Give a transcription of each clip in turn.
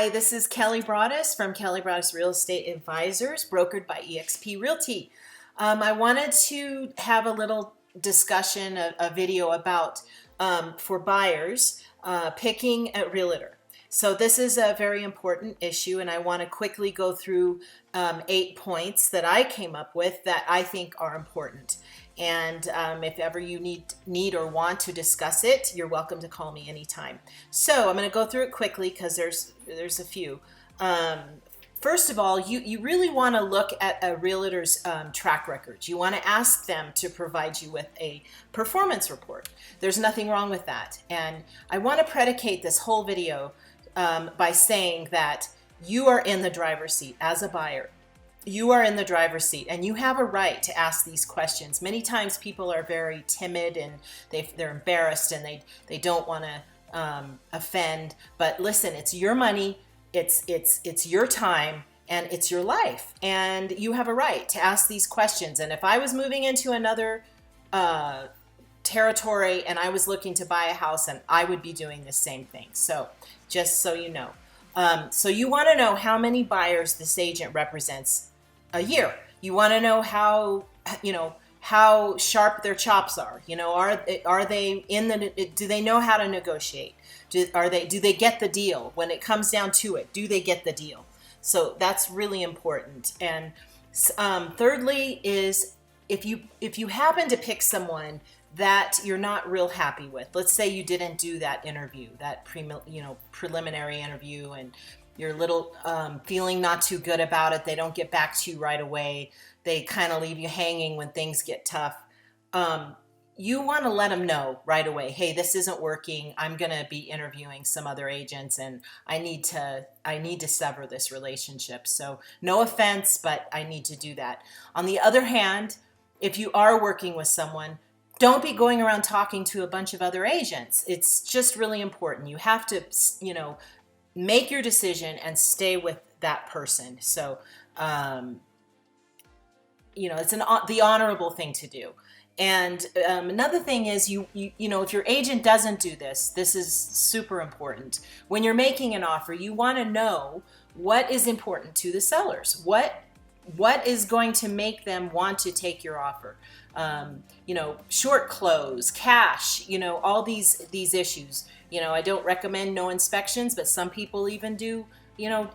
Hi, this is Kelly Broaddus from Kelly Broaddus Real Estate Advisors, brokered by eXp Realty. I wanted to have a little discussion, a video about for buyers picking a realtor. So this is a very important issue, and I want to quickly go through 8 points that I came up with that I think are important. And if ever you need or want to discuss it, you're welcome to call me anytime. So I'm going to go through it quickly because there's a few. First of all, you really want to look at a realtor's track record. You want to ask them to provide you with a performance report. There's nothing wrong with that. And I want to predicate this whole video by saying that you are in the driver's seat as a buyer. You are in the driver's seat, and you have a right to ask these questions. Many times people are very timid and they're embarrassed and they don't want to offend. But listen, it's your money, it's your time, and it's your life, and you have a right to ask these questions. And if I was moving into another territory and I was looking to buy a house, and I would be doing the same thing. So just so you know. So you want to know how many buyers this agent represents a year. You want to know how sharp their chops are. Are they in the? Do they know how to negotiate? Do they get the deal when it comes down to it? Do they get the deal? So that's really important. And thirdly is if you happen to pick someone that you're not real happy with. Let's say you didn't do that interview, that preliminary interview, and you're a little feeling not too good about it. They don't get back to you right away. They kind of leave you hanging when things get tough. You want to let them know right away, hey, this isn't working. I'm going to be interviewing some other agents, and I need to sever this relationship. So no offense, but I need to do that. On the other hand, if you are working with someone, don't be going around talking to a bunch of other agents. It's just really important. You have to, make your decision and stay with that person. So, it's the honorable thing to do. And another thing is, if your agent doesn't do this, this is super important. When you're making an offer, you want to know what is important to the sellers. What is going to make them want to take your offer? Short close, cash, all these issues. I don't recommend no inspections, but some people even do,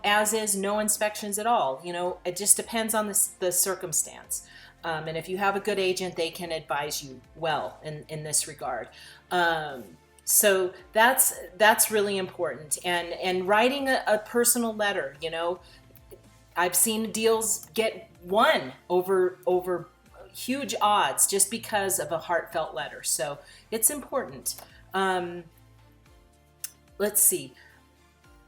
as is, no inspections at all. It just depends on the circumstance. And if you have a good agent, they can advise you well in this regard. So that's really important. And writing a personal letter, I've seen deals get won over huge odds just because of a heartfelt letter. So it's important. Let's see.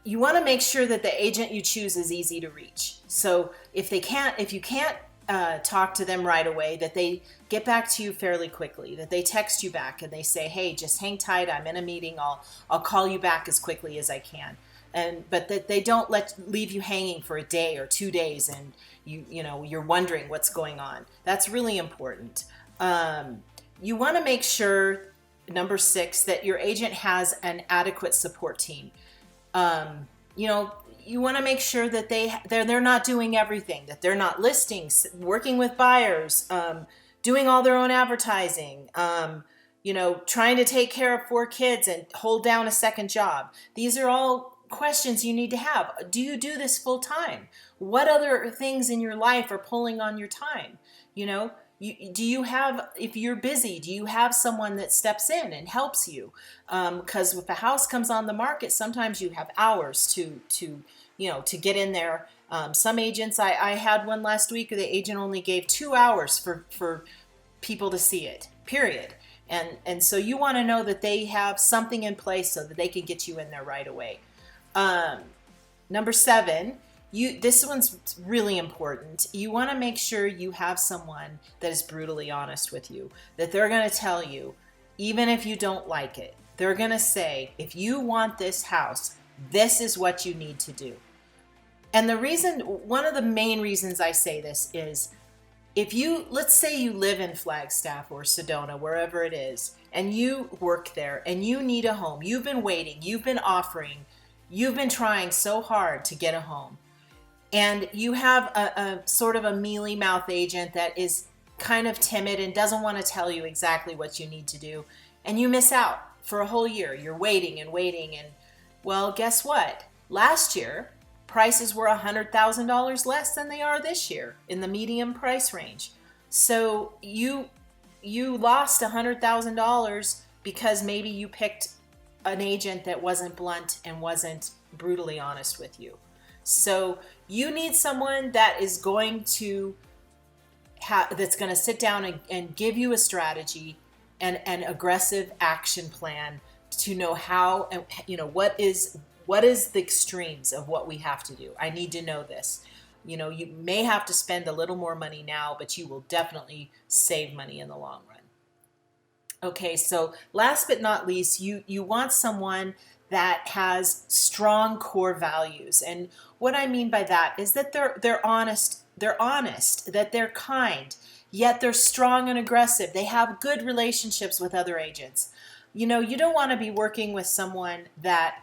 You want to make sure that the agent you choose is easy to reach. So if you can't talk to them right away, that they get back to you fairly quickly, that they text you back and they say, hey, just hang tight. I'm in a meeting. I'll call you back as quickly as I can. But that they don't leave you hanging for a day or 2 days and you're wondering what's going on. That's really important. You want to make sure, number 6, that your agent has an adequate support team. You want to make sure that they're not doing everything, that they're not listing, working with buyers, doing all their own advertising, trying to take care of 4 kids and hold down a second job. These are all questions you need to have. Do you do this full time? What other things in your life are pulling on your time? Do you have, if you're busy, do you have someone that steps in and helps you? Because if a house comes on the market, sometimes you have hours to get in there. Some agents, I had one last week, the agent only gave 2 hours for people to see it, period. And so you want to know that they have something in place so that they can get you in there right away. Number 7, this one's really important. You want to make sure you have someone that is brutally honest with you, that they're going to tell you, even if you don't like it, they're going to say, if you want this house, this is what you need to do. And one of the main reasons I say this is, let's say you live in Flagstaff or Sedona, wherever it is, and you work there and you need a home. You've been waiting, you've been offering, You've been trying so hard to get a home, and you have a sort of a mealy mouth agent that is kind of timid and doesn't want to tell you exactly what you need to do, and you miss out for a whole year. You're waiting and waiting, and well, guess what? Last year, prices were $100,000 less than they are this year in the medium price range. So you lost $100,000 because maybe you picked an agent that wasn't blunt and wasn't brutally honest with you. So you need someone that is going to that's going to sit down and give you a strategy and an aggressive action plan to know how, and what is the extremes of what we have to do. I need to know this. You may have to spend a little more money now, but you will definitely save money in the long run. Okay, so last but not least, you want someone that has strong core values. And what I mean by that is that they're honest, that they're kind, yet they're strong and aggressive. They have good relationships with other agents. You don't want to be working with someone that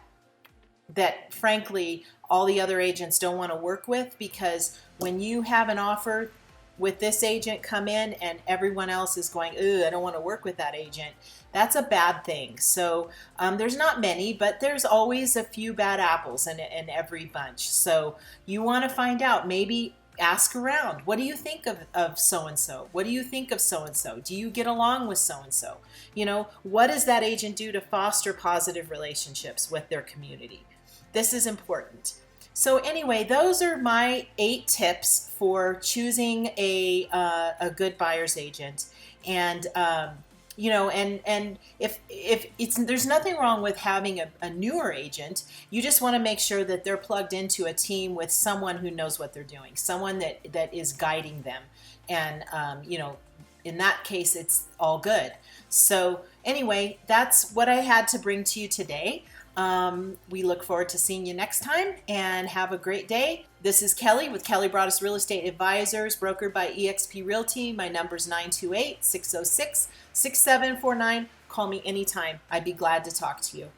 frankly all the other agents don't want to work with, because when you have an offer with this agent come in and everyone else is going, "Ooh, I don't want to work with that agent," that's a bad thing. So there's not many, but there's always a few bad apples in every bunch. So you want to find out, maybe ask around. What do you think of so-and-so? What do you think of so-and-so? Do you get along with so-and-so? What does that agent do to foster positive relationships with their community? This is important. So anyway, those are my 8 tips for choosing a good buyer's agent. And and if there's nothing wrong with having a newer agent. You just want to make sure that they're plugged into a team with someone who knows what they're doing, someone that is guiding them. And in that case, it's all good. So anyway, that's what I had to bring to you today. We look forward to seeing you next time, and have a great day. This is Kelly with Kelly Broaddus Real Estate Advisors, brokered by eXp Realty. My number's 928-606-6749. Call me anytime. I'd be glad to talk to you.